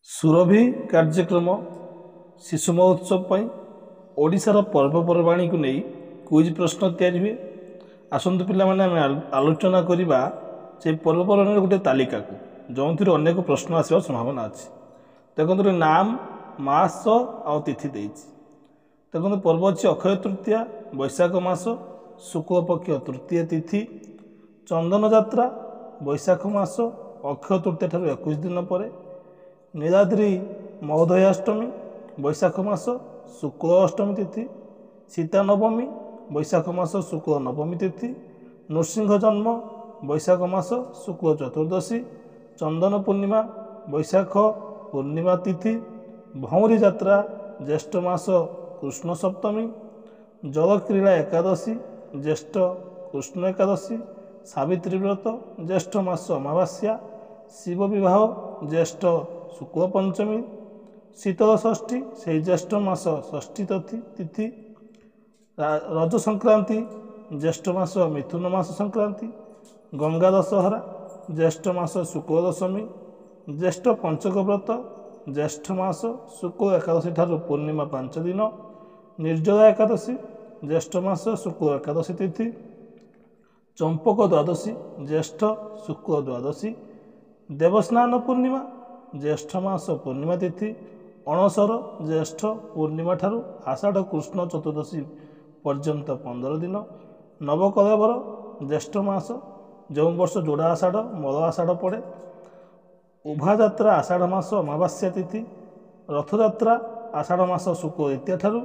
ସୁରଭି କାର୍ଯ୍ୟକ୍ରମ ଶିଶୁ ମହୋତ୍ସବ ପାଇଁ ଓଡ଼ିଶାର ପର୍ବପର୍ବାଣୀକୁ ନେଇ କୁଇଜ୍ ପ୍ରଶ୍ନ ତିଆରି ହୁଏ। ଆସନ୍ତୁ ପିଲାମାନେ ଆମେ ଆଲୋଚନା କରିବା ସେ ପର୍ବପର୍ବାଣୀର ଗୋଟିଏ ତାଲିକାକୁ ଯେଉଁଥିରେ ଅନେକ ପ୍ରଶ୍ନ ଆସିବାର ସମ୍ଭାବନା ଅଛି। ଦେଖନ୍ତୁ ନାମ ମାସ ଆଉ ତିଥି ଦେଇଛି। ଦେଖନ୍ତୁ ପର୍ବ ଅଛି ଅକ୍ଷୟ ତୃତୀୟା ବୈଶାଖ ମାସ ଶୁକ୍ଳପକ୍ଷ ତୃତୀୟ ତିଥି, ଚନ୍ଦନ ଯାତ୍ରା ବୈଶାଖ ମାସ ଅକ୍ଷୟ ତୃତୀୟା ଠାରୁ 21 ଦିନ ପରେ, ନୀଳାଦ୍ରି ମହୋଦୟାଷ୍ଟମୀ ବୈଶାଖ ମାସ ଶୁକ୍ଳ ଅଷ୍ଟମୀ ତିଥି, ସୀତା ନବମୀ ବୈଶାଖ ମାସ ଶୁକ୍ଳ ନବମୀ ତିଥି, ନୃସିଂହ ଜନ୍ମ ବୈଶାଖ ମାସ ଶୁକ୍ଳ ଚତୁର୍ଦ୍ଦଶୀ, ଚନ୍ଦନ ପୂର୍ଣ୍ଣିମା ବୈଶାଖ ପୂର୍ଣ୍ଣିମା ତିଥି, ଭଉଁରୀ ଯାତ୍ରା ଜ୍ୟେଷ୍ଠ ମାସ କୃଷ୍ଣ ସପ୍ତମୀ, ଜଳକ୍ରୀଡ଼ା ଏକାଦଶୀ ଜ୍ୟେଷ୍ଠ କୃଷ୍ଣ ଏକାଦଶୀ, ସାବିତ୍ରୀ ବ୍ରତ ଜ୍ୟେଷ୍ଠ ମାସ ଅମାବାସ୍ୟା, ଶିବ ବିବାହ ଜ୍ୟେଷ୍ଠ ଶୁକ୍ଳ ପଞ୍ଚମୀ, ଶୀତଳ ଷଷ୍ଠୀ ସେହି ଜ୍ୟେଷ୍ଠ ମାସ ଷଷ୍ଠୀ ତିଥି, ରଜ ସଂକ୍ରାନ୍ତି ଜ୍ୟେଷ୍ଠ ମାସ ମିଥୁନ ମାସ ସଂକ୍ରାନ୍ତି, ଗଙ୍ଗା ଦଶହରା ଜ୍ୟେଷ୍ଠ ମାସ ଶୁକ୍ଳ ଦଶମୀ, ଜ୍ୟେଷ୍ଠ ପଞ୍ଚକ ବ୍ରତ ଜ୍ୟେଷ୍ଠ ମାସ ଶୁକ୍ଳ ଏକାଦଶୀ ଠାରୁ ପୂର୍ଣ୍ଣିମା 5 ଦିନ, ନିର୍ଜଳା ଏକାଦଶୀ ଜ୍ୟେଷ୍ଠ ମାସ ଶୁକ୍ଳ ଏକାଦଶୀ ତିଥି, ଚମ୍ପକ ଦ୍ୱାଦଶୀ ଜ୍ୟେଷ୍ଠ ଶୁକ୍ଳ ଦ୍ୱାଦଶୀ, ଦେବସ୍ନାନ ପୂର୍ଣ୍ଣିମା ଜ୍ୟେଷ୍ଠ ମାସ ପୂର୍ଣ୍ଣିମା ତିଥି, ଅଣସର ଜ୍ୟେଷ୍ଠ ପୂର୍ଣ୍ଣିମା ଠାରୁ ଆଷାଢ଼ କୃଷ୍ଣ ଚତୁର୍ଦ୍ଦଶୀ ପର୍ଯ୍ୟନ୍ତ 15 ଦିନ, ନବକଳେବର ଜ୍ୟେଷ୍ଠ ମାସ ଯେଉଁ ବର୍ଷ ଯୋଡ଼ା ଆଷାଢ଼ ମଳ ଆଷାଢ଼ ପଡ଼େ, ଉଭାଯାତ୍ରା ଆଷାଢ଼ ମାସ ଅମାବାସ୍ୟା ତିଥି, ରଥଯାତ୍ରା ଆଷାଢ଼ ମାସ ଶୁକ୍ଳ ଦ୍ୱିତୀୟା ଠାରୁ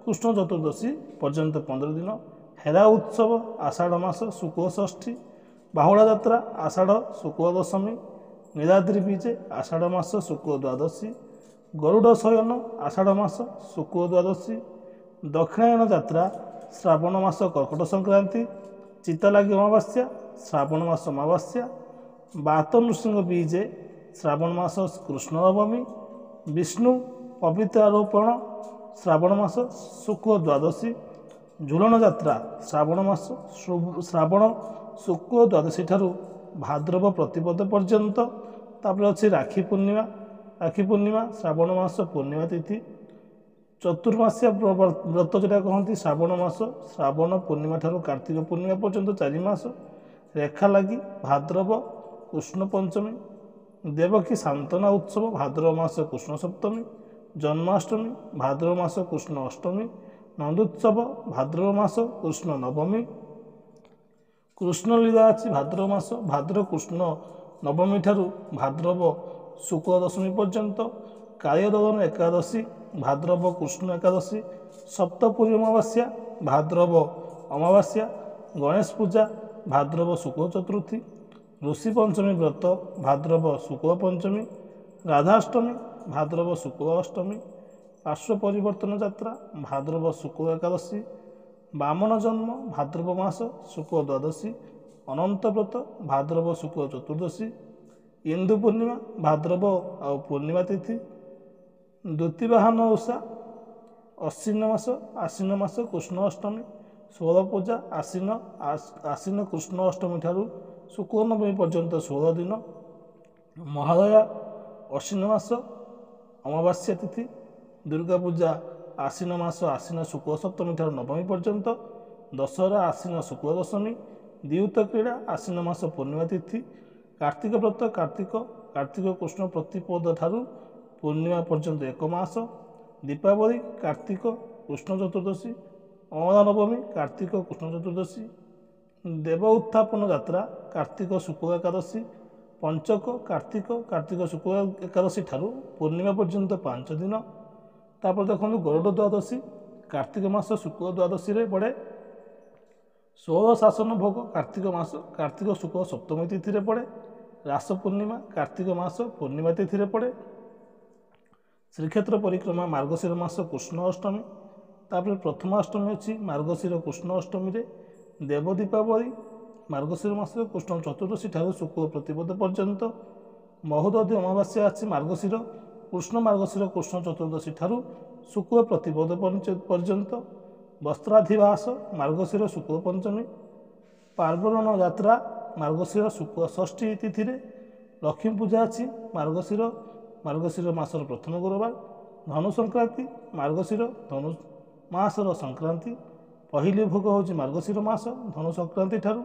କୃଷ୍ଣ ଚତୁର୍ଦ୍ଦଶୀ ପର୍ଯ୍ୟନ୍ତ 15 ଦିନ, ହେରା ଉତ୍ସବ ଆଷାଢ଼ ମାସ ଶୁକ୍ଳ ଷଷ୍ଠୀ, ବାହୁଡ଼ା ଯାତ୍ରା ଆଷାଢ଼ ଶୁକ୍ଳ ଦଶମୀ, ନୀଳାଦ୍ରି ବିଜେ ଆଷାଢ଼ ମାସ ଶୁକ୍ଳ ଦ୍ୱାଦଶୀ, ଗରୁଡ଼ ଶୟନ ଆଷାଢ଼ ମାସ ଶୁକ୍ଳ ଦ୍ୱାଦଶୀ, ଦକ୍ଷିଣାୟନ ଯାତ୍ରା ଶ୍ରାବଣ ମାସ କର୍କଟ ସଂକ୍ରାନ୍ତି, ଚିତାଲାଗି ଅମାବାସ୍ୟା ଶ୍ରାବଣ ମାସ ଅମାବାସ୍ୟା, ବାତ ନୃସିଂହ ବିଜେ ଶ୍ରାବଣ ମାସ କୃଷ୍ଣ ନବମୀ, ବିଷ୍ଣୁ ପବିତ୍ର ଆରୋପଣ ଶ୍ରାବଣ ମାସ ଶୁକ୍ଳ ଦ୍ୱାଦଶୀ, ଝୁଲଣ ଯାତ୍ରା ଶ୍ରାବଣ ଶୁକ୍ଳ ଦ୍ୱାଦଶୀ ଠାରୁ ଭାଦ୍ରବ ପ୍ରତିପଦ ପର୍ଯ୍ୟନ୍ତ। ତାପରେ ଅଛି ରାକ୍ଷୀ ପୂର୍ଣ୍ଣିମା ଶ୍ରାବଣ ମାସ ପୂର୍ଣ୍ଣିମା ତିଥି, ଚତୁର୍ମାସ୍ୟା ବ୍ରତ ଯେଉଁଟା କହନ୍ତି ଶ୍ରାବଣ ମାସ ଶ୍ରାବଣ ପୂର୍ଣ୍ଣିମା ଠାରୁ କାର୍ତ୍ତିକ ପୂର୍ଣ୍ଣିମା ପର୍ଯ୍ୟନ୍ତ 4 ମାସ, ରେଖା ଲାଗି ଭାଦ୍ରବ କୃଷ୍ଣ ପଞ୍ଚମୀ, ଦେବକୀ ସାନ୍ତନା ଉତ୍ସବ ଭାଦ୍ରବ ମାସ କୃଷ୍ଣ ସପ୍ତମୀ, ଜନ୍ମାଷ୍ଟମୀ ଭାଦ୍ରବ ମାସ କୃଷ୍ଣ ଅଷ୍ଟମୀ, ନନ୍ଦୋତ୍ସବ ଭାଦ୍ରବ ମାସ କୃଷ୍ଣ ନବମୀ, କୃଷ୍ଣ ଲୀଳା ଅଛି ଭାଦ୍ରବ ମାସ ଭାଦ୍ର କୃଷ୍ଣ ନବମୀ ଠାରୁ ଭାଦ୍ରବ ଶୁକ୍ଳ ଦଶମୀ ପର୍ଯ୍ୟନ୍ତ, କାଳିୟଦଳନ ଏକାଦଶୀ ଭାଦ୍ରବ କୃଷ୍ଣ ଏକାଦଶୀ, ସପ୍ତପୁରୀ ଅମାବାସ୍ୟା ଭାଦ୍ରବ ଅମାବାସ୍ୟା, ଗଣେଶ ପୂଜା ଭାଦ୍ରବ ଶୁକ୍ଳ ଚତୁର୍ଥୀ, ଋଷି ପଞ୍ଚମୀ ବ୍ରତ ଭାଦ୍ରବ ଶୁକ୍ଳ ପଞ୍ଚମୀ, ରାଧାଷ୍ଟମୀ ଭାଦ୍ରବ ଶୁକ୍ଳ ଅଷ୍ଟମୀ, ପାର୍ଶ୍ୱ ପରିବର୍ତ୍ତନ ଯାତ୍ରା ଭାଦ୍ରବ ଶୁକ୍ଳ ଏକାଦଶୀ, ବାମନ ଜନ୍ମ ଭାଦ୍ରବ ମାସ ଶୁକ୍ଳ ଦ୍ୱାଦଶୀ, ଅନନ୍ତ ବ୍ରତ ଭାଦ୍ରବ ଶୁକ୍ଳ ଚତୁର୍ଦ୍ଦଶୀ, ଇନ୍ଦୁ ପୂର୍ଣ୍ଣିମା ଭାଦ୍ରବ ଆଉ ପୂର୍ଣ୍ଣିମା ତିଥି, ଦ୍ୱିତୀବାହନ ଓଷା ଆଶ୍ୱିନ ମାସ କୃଷ୍ଣ ଅଷ୍ଟମୀ, ଷୋଳ ପୂଜା ଆଶ୍ୱିନ କୃଷ୍ଣ ଅଷ୍ଟମୀ ଠାରୁ ଶୁକ୍ଳ ନବମୀ ପର୍ଯ୍ୟନ୍ତ 16 ଦିନ, ମହାଳୟା ଆଶ୍ୱିନ ମାସ ଅମାବାସ୍ୟା ତିଥି, ଦୁର୍ଗା ପୂଜା ଆଶ୍ୱିନ ମାସ ଆଶ୍ୱିନ ଶୁକ୍ଳ ସପ୍ତମୀ ଠାରୁ ନବମୀ ପର୍ଯ୍ୟନ୍ତ, ଦଶହରା ଆଶ୍ୱିନ ଶୁକ୍ଳ ଦଶମୀ, ଦ୍ୱିତୀୟ କ୍ରୀଡ଼ା ଆଶ୍ୱିନ ମାସ ପୂର୍ଣ୍ଣିମା ତିଥି, କାର୍ତ୍ତିକ ବ୍ରତ କାର୍ତ୍ତିକ କୃଷ୍ଣ ପ୍ରତିପଦ ଠାରୁ ପୂର୍ଣ୍ଣିମା ପର୍ଯ୍ୟନ୍ତ 1 ମାସ, ଦୀପାବଳି କାର୍ତ୍ତିକ କୃଷ୍ଣ ଚତୁର୍ଦ୍ଦଶୀ, ଅଁଳା ନବମୀ କାର୍ତ୍ତିକ କୃଷ୍ଣ ଚତୁର୍ଦ୍ଦଶୀ, ଦେବ ଉତ୍ଥାପନ ଯାତ୍ରା କାର୍ତ୍ତିକ ଶୁକ୍ଳ ଏକାଦଶୀ, ପଞ୍ଚକ କାର୍ତ୍ତିକ ଶୁକ୍ଳ ଏକାଦଶୀ ଠାରୁ ପୂର୍ଣ୍ଣିମା ପର୍ଯ୍ୟନ୍ତ 5 ଦିନ। ତାପରେ ଦେଖନ୍ତୁ ଗରୁଡ଼ ଦ୍ୱାଦଶୀ କାର୍ତ୍ତିକ ମାସ ଶୁକ୍ଳ ଦ୍ୱାଦଶୀରେ ପଡ଼େ, ଷୋଳ ଶାସନ ଭୋଗ କାର୍ତ୍ତିକ ଶୁକ୍ଳ ସପ୍ତମୀ ତିଥିରେ ପଡ଼େ, ରାସ ପୂର୍ଣ୍ଣିମା କାର୍ତ୍ତିକ ମାସ ପୂର୍ଣ୍ଣିମା ତିଥିରେ ପଡ଼େ, ଶ୍ରୀକ୍ଷେତ୍ର ପରିକ୍ରମା ମାର୍ଗଶିର ମାସ କୃଷ୍ଣ ଅଷ୍ଟମୀ, ତାପରେ ପ୍ରଥମାଷ୍ଟମୀ ଅଛି ମାର୍ଗଶିର କୃଷ୍ଣ ଅଷ୍ଟମୀରେ, ଦେବ ଦୀପାବଳି ମାର୍ଗଶିର ମାସରେ କୃଷ୍ଣ ଚତୁର୍ଦ୍ଦଶୀ ଠାରୁ ଶୁକ୍ଳ ପ୍ରତିପଦ ପର୍ଯ୍ୟନ୍ତ, ମହୋଦଧି ଅମାବାସ୍ୟା ଅଛି ମାର୍ଗଶିର କୃଷ୍ଣ ଚତୁର୍ଦ୍ଦଶୀ ଠାରୁ ଶୁକ୍ଳ ପ୍ରତିପଦ ପର୍ଯ୍ୟନ୍ତ, ବସ୍ତ୍ରାଧିବାସ ମାର୍ଗଶିର ଶୁକ୍ଳ ପଞ୍ଚମୀ, ପାର୍ବଣ ଯାତ୍ରା ମାର୍ଗଶିର ଶୁକ୍ଳ ଷଷ୍ଠୀ ତିଥିରେ, ଲକ୍ଷ୍ମୀ ପୂଜା ଅଛି ମାର୍ଗଶିର ମାର୍ଗଶୀର ମାସର ପ୍ରଥମ ଗୁରୁବାର। ଧନୁ ସଂକ୍ରାନ୍ତି ମାର୍ଗଶୀର ଧନୁ ମାସର ସଂକ୍ରାନ୍ତି। ପହିଲି ଭୋଗ ହେଉଛି ମାର୍ଗଶୀର ମାସ ଧନୁ ସଂକ୍ରାନ୍ତି ଠାରୁ।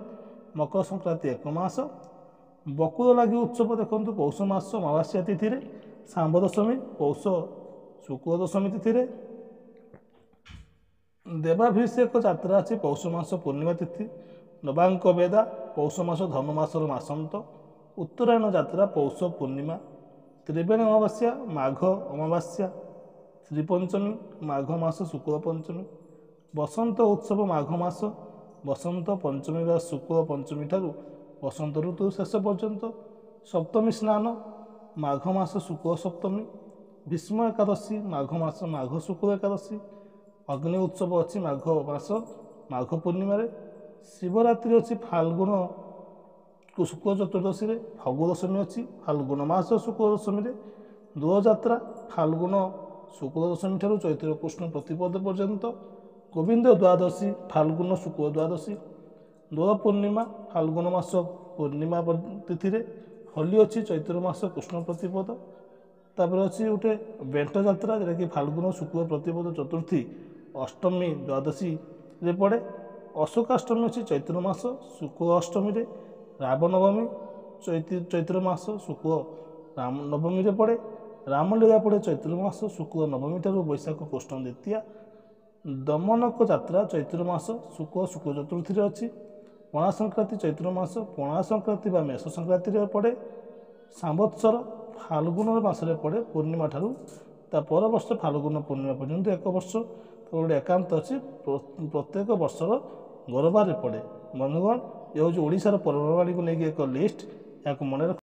ମକର ସଂକ୍ରାନ୍ତି 1 ମାସ। ବକୁଳ ଲାଗି ଉତ୍ସବ ଦେଖନ୍ତୁ ପୌଷ ମାସ ଅମାବାସ୍ୟା ତିଥିରେ। ଶାମ୍ବ ଦଶମୀ ପୌଷ ଶୁକ୍ଳ ଦଶମୀ ତିଥିରେ। ଦେବାଭିଷେକ ଯାତ୍ରା ଅଛି ପୌଷ ମାସ ପୂର୍ଣ୍ଣିମା ତିଥି। ନବାଙ୍କ ବେଦା ପୌଷ ମାସ ଧନୁ ମାସର ମାସନ୍ତ। ଉତ୍ତରାୟଣ ଯାତ୍ରା ପୌଷ ପୂର୍ଣ୍ଣିମା। ତ୍ରିବେଣୀ ଅମାବାସ୍ୟା ମାଘ ଅମାବାସ୍ୟା। ଶ୍ରୀପଞ୍ଚମୀ ମାଘ ମାସ ଶୁକ୍ଳ ପଞ୍ଚମୀ। ବସନ୍ତ ଉତ୍ସବ ମାଘ ମାସ ବସନ୍ତ ପଞ୍ଚମୀ ବା ଶୁକ୍ଳ ପଞ୍ଚମୀ ଠାରୁ ବସନ୍ତ ଋତୁ ଶେଷ ପର୍ଯ୍ୟନ୍ତ। ସପ୍ତମୀ ସ୍ନାନ ମାଘ ମାସ ଶୁକ୍ଳ ସପ୍ତମୀ। ଭୀଷ୍ମ ଏକାଦଶୀ ମାଘ ମାସ ମାଘ ଶୁକ୍ଳ ଏକାଦଶୀ। ଅଗ୍ନି ଉତ୍ସବ ଅଛି ମାଘ ମାସ ମାଘ ପୂର୍ଣ୍ଣିମାରେ। ଶିବରାତ୍ରି ଅଛି ଫାଲ୍ଗୁନ ଶୁକ୍ଳ ଚତୁର୍ଦ୍ଦଶୀରେ। ଫଗୁ ଦଶମୀ ଅଛି ଫାଲ୍ଗୁନ ମାସ ଶୁକ୍ଳ ଦଶମୀରେ। ଦୋଳଯାତ୍ରା ଫାଲ୍ଗୁନ ଶୁକ୍ଳ ଦଶମୀ ଠାରୁ ଚୈତ୍ର କୃଷ୍ଣ ପ୍ରତିପଦ ପର୍ଯ୍ୟନ୍ତ। ଗୋବିନ୍ଦ ଦ୍ୱାଦଶୀ ଫାଲ୍ଗୁନ ଶୁକ୍ଳ ଦ୍ୱାଦଶୀ। ଦୋଳ ପୂର୍ଣ୍ଣିମା ଫାଲ୍ଗୁନ ମାସ ପୂର୍ଣ୍ଣିମା ତିଥିରେ। ହୋଲି ଅଛି ଚୈତ୍ର ମାସ କୃଷ୍ଣ ପ୍ରତିପଦ। ତାପରେ ଅଛି ଗୋଟେ ବେଣ୍ଟ ଯାତ୍ରା ଯେଉଁଟାକି ଫାଲ୍ଗୁନ ଶୁକ୍ଳ ପ୍ରତିପଦ ଚତୁର୍ଥୀ ଅଷ୍ଟମୀ ଦ୍ୱାଦଶୀରେ ପଡ଼େ। ଅଶୋକାଷ୍ଟମୀ ଅଛି ଚୈତ୍ର ମାସ ଶୁକ୍ଳ ଅଷ୍ଟମୀରେ। ରାମନବମୀ ଚୈତ୍ର ମାସ ଶୁକ୍ଳ ନବମୀରେ ପଡ଼େ। ରାମଲୀଳା ପଡ଼େ ଚୈତ୍ର ମାସ ଶୁକ୍ଳ ନବମୀ ଠାରୁ ବୈଶାଖ କୃଷ୍ଣ ଦ୍ୱିତୀୟା। ଦମନକ ଯାତ୍ରା ଚୈତ୍ର ମାସ ଶୁକ୍ଳ ଚତୁର୍ଥୀରେ ଅଛି। ପଣା ସଂକ୍ରାନ୍ତି ଚୈତ୍ର ମାସ ପଣା ସଂକ୍ରାନ୍ତି ବା ମେଷ ସଂକ୍ରାନ୍ତିରେ ପଡ଼େ। ସାମ୍ବତ୍ସର ଫାଲ୍ଗୁନ ମାସରେ ପଡ଼େ ପୂର୍ଣ୍ଣିମା ଠାରୁ ତା ପର ବର୍ଷ ଫାଲ୍ଗୁନ ପୂର୍ଣ୍ଣିମା ପର୍ଯ୍ୟନ୍ତ 1 ବର୍ଷ। ତ ଗୋଟେ ଏକାନ୍ତ ଅଛି ପ୍ରତ୍ୟେକ ବର୍ଷର ଗୁରୁବାରରେ ପଡ଼େ। ବନ୍ଧୁଗଣ ଏ ହେଉଛି ଓଡ଼ିଶାର ପର୍ବପର୍ବାଣୀକୁ ନେଇକି ଏକ ଲିଷ୍ଟ। ଏହାକୁ ମନେ ରଖ।